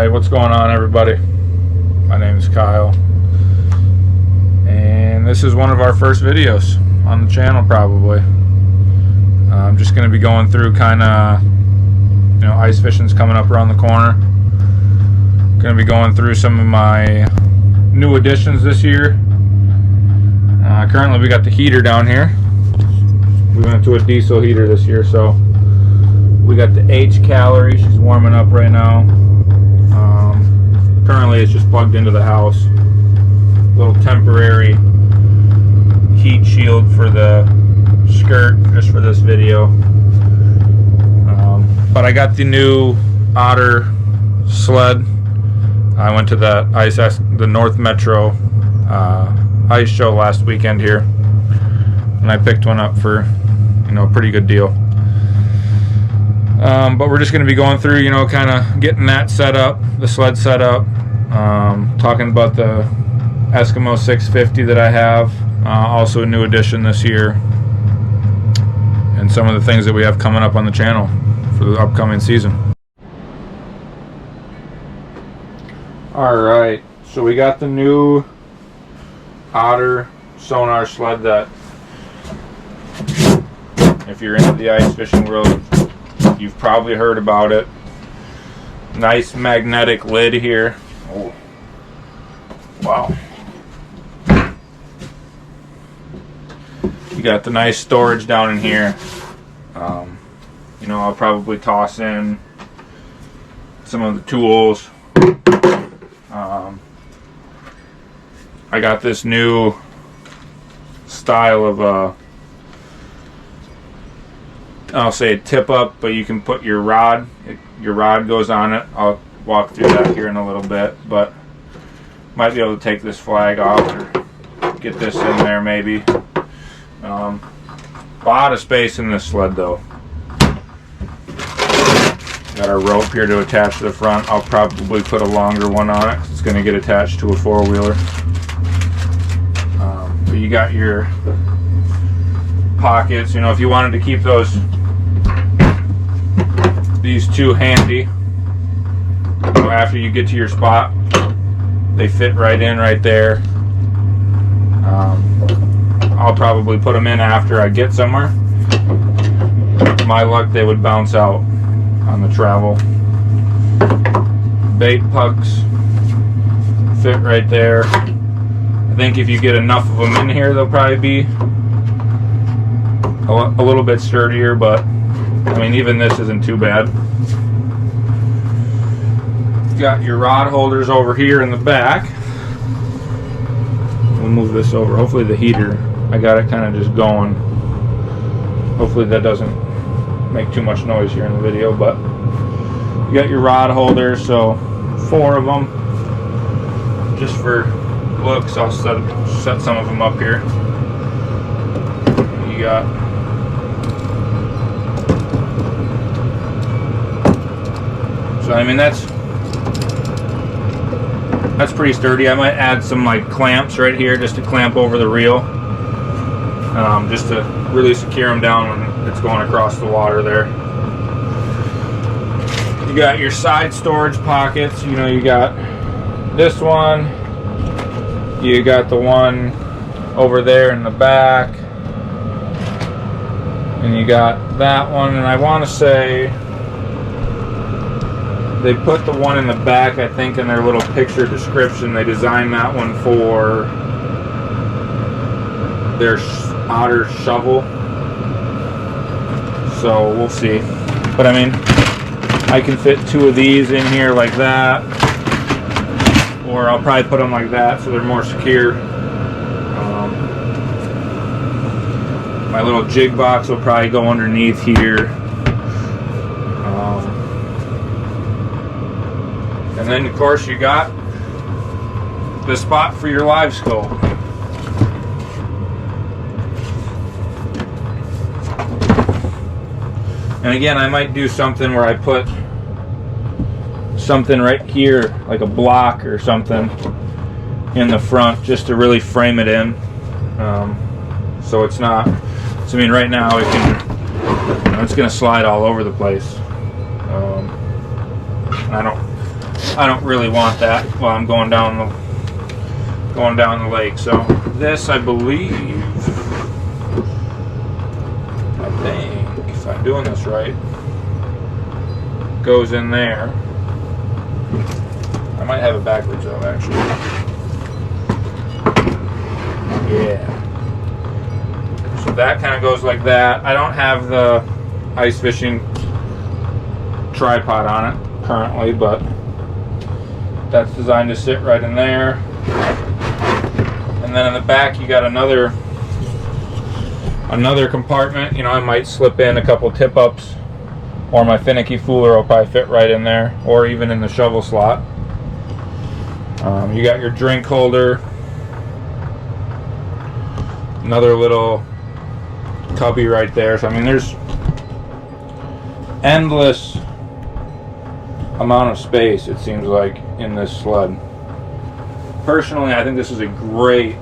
Alright, what's going on, everybody? My name is Kyle, and this is one of our first videos on the channel, probably. I'm just going to be going through kind of, ice fishing's coming up around the corner. Going to be going through some of my new additions this year. Currently we got the heater down here. We went to a diesel heater this year, so we got the H calorie. She's warming up right now. Currently it's just plugged into the house. Little temporary heat shield for the skirt, just for this video. But I got the new Otter Sled. I went to the North Metro ice show last weekend here, and I picked one up for a pretty good deal. But we're just going to be going through, kind of getting that set up, the sled set up, talking about the Eskimo 650 that I have, also a new addition this year, and some of the things that we have coming up on the channel for the upcoming season. Alright, so we got the new Otter Sonar Sled that, if you're into the ice fishing world, you've probably heard about it. Nice magnetic lid here. Oh, wow. You got the nice storage down in here. I'll probably toss in some of the tools. I got this new style of I'll say a tip up, but you can put your rod. Your rod goes on it. I'll walk through that here in a little bit, but might be able to take this flag off or get this in there maybe. A lot of space in this sled though. Got our rope here to attach to the front. I'll probably put a longer one on it 'cause it's going to get attached to a four-wheeler. But you got your pockets. If you wanted to keep these two handy, after you get to your spot, they fit right in right there. I'll probably put them in after I get somewhere. My luck, they would bounce out on the travel. Bait pucks fit right there. I think if you get enough of them in here, they'll probably be a little bit sturdier, but even this isn't too bad. Got your rod holders over here in the back. We'll move this over. Hopefully the heater, I got it kind of just going. Hopefully that doesn't make too much noise here in the video, but you got your rod holders, so 4 of them. Just for looks, I'll set some of them up here. You got that's pretty sturdy. I might add some clamps right here just to clamp over the reel, just to really secure them down when it's going across the water there. You got your side storage pockets. You got this one, you got the one over there in the back, and you got that one. And I want to say they put the one in the back, I think, in their little picture description. They designed that one for their Otter shovel. So we'll see. But I can fit 2 of these in here like that, or I'll probably put them like that so they're more secure. My little jig box will probably go underneath here. And then of course you got the spot for your live scope. And again, I might do something where I put something right here, like a block or something in the front, just to really frame it in. So it's not, right now it's going to slide all over the place. I I don't really want that while I'm going down the lake. So this, I believe, I think, if I'm doing this right, goes in there. I might have it backwards though, actually. Yeah. So that kind of goes like that. I don't have the ice fishing tripod on it currently, but that's designed to sit right in there. And then in the back you got another compartment. You know, I might slip in a couple tip ups, or my finicky fooler will probably fit right in there, or even in the shovel slot. You got your drink holder, another little cubby right there. So I mean, there's endless amount of space, it seems like, in this sled. Personally, I think this is a great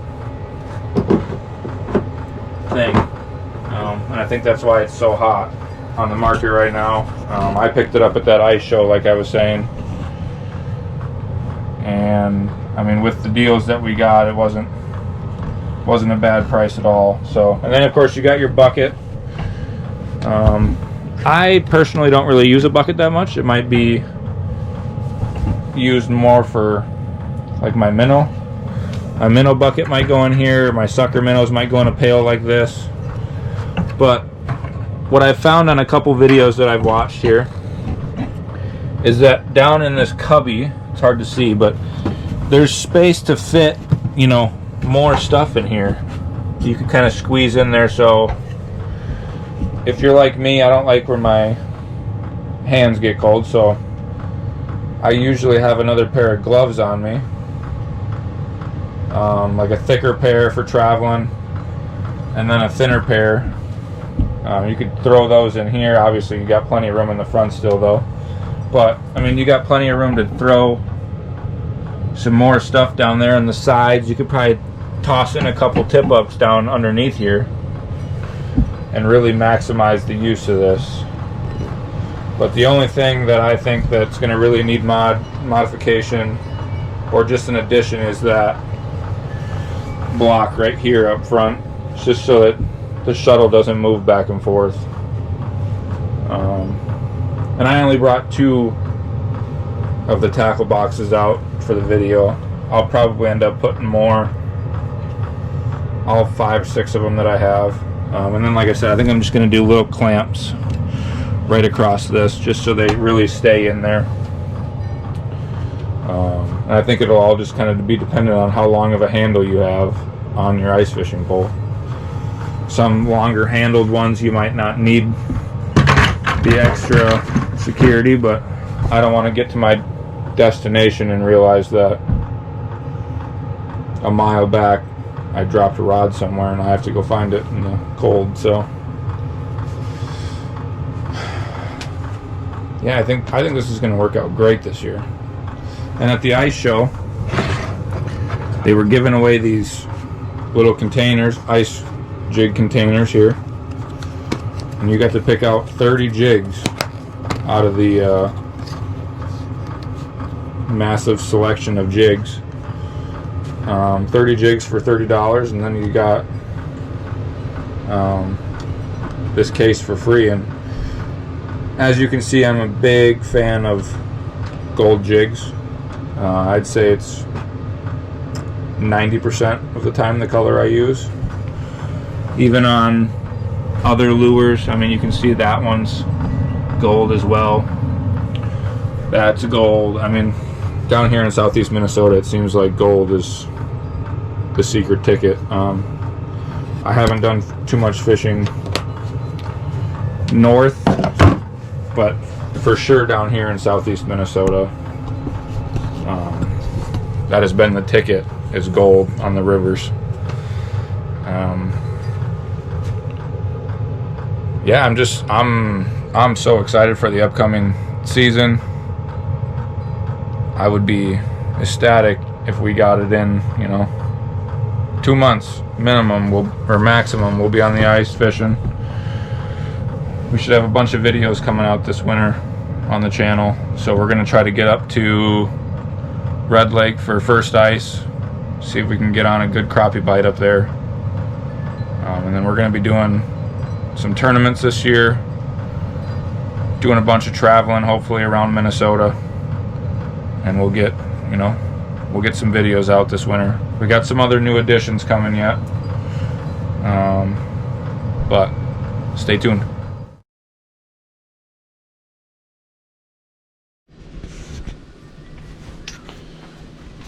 thing, and I think that's why it's so hot on the market right now. I picked it up at that ice show, like I was saying, and I mean, with the deals that we got, it wasn't a bad price at all. So, and then of course you got your bucket. I personally don't really use a bucket that much. It might be used more for like my minnow. My minnow bucket might go in here. My sucker minnows might go in a pail like this. But what I've found on a couple videos that I've watched here is that down in this cubby, it's hard to see, but there's space to fit, you know, more stuff in here. You can kind of squeeze in there. So if you're like me, I don't like where my hands get cold, so I usually have another pair of gloves on me, like a thicker pair for traveling, and then a thinner pair. You could throw those in here. Obviously you got plenty of room in the front still though, but I mean, you got plenty of room to throw some more stuff down there on the sides. You could probably toss in a couple tip ups down underneath here and really maximize the use of this. But the only thing that I think that's going to really need modification or just an addition is that block right here up front. It's just so that the shuttle doesn't move back and forth. And I only brought 2 of the tackle boxes out for the video. I'll probably end up putting more, all 5 or 6 of them that I have. And then, like I said, I think I'm just going to do little clamps right across this, just so they really stay in there. And I think it'll all just kind of be dependent on how long of a handle you have on your ice fishing pole. Some longer handled ones you might not need the extra security, but I don't want to get to my destination and realize that a mile back I dropped a rod somewhere and I have to go find it in the cold. So yeah, I think this is going to work out great this year. And at the ice show, they were giving away these little containers, ice jig containers here, and you got to pick out 30 jigs out of the massive selection of jigs. 30 jigs for $30, and then you got this case for free. And as you can see, I'm a big fan of gold jigs. I'd say it's 90% of the time the color I use. Even on other lures, I mean, you can see that one's gold as well. That's gold. I mean, down here in southeast Minnesota, it seems like gold is the secret ticket. I haven't done too much fishing north, but for sure down here in southeast Minnesota, that has been the ticket, is gold on the rivers. Yeah, I'm so excited for the upcoming season. I would be ecstatic if we got it in, 2 months minimum or maximum. We'll be on the ice fishing. We should have a bunch of videos coming out this winter on the channel, so we're going to try to get up to Red Lake for first ice. See if we can get on a good crappie bite up there. And then we're going to be doing some tournaments this year. Doing a bunch of traveling, hopefully around Minnesota. And we'll get, we'll get some videos out this winter. We got some other new additions coming yet. But stay tuned.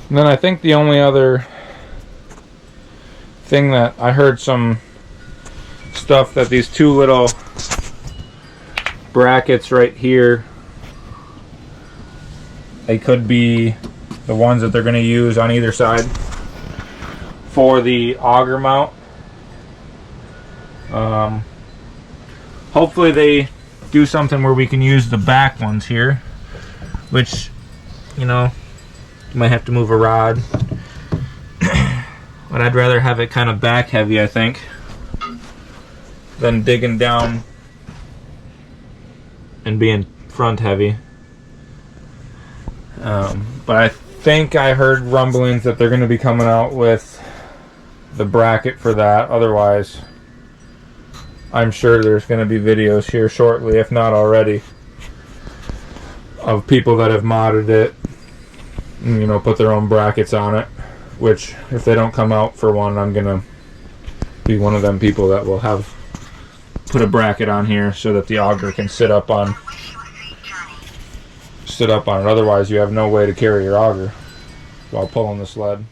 And then I think the only other thing that I heard some stuff that these two little brackets right here, they could be the ones that they're going to use on either side for the auger mount. Hopefully they do something where we can use the back ones here, which, you might have to move a rod. But I'd rather have it kind of back heavy, I think, than digging down and being front heavy. But I think I heard rumblings that they're going to be coming out with the bracket for that. Otherwise, I'm sure there's going to be videos here shortly, if not already, of people that have modded it, put their own brackets on it. Which, if they don't come out for one, I'm gonna be one of them people that will have put a bracket on here so that the auger can sit up on it. Otherwise, you have no way to carry your auger while pulling the sled.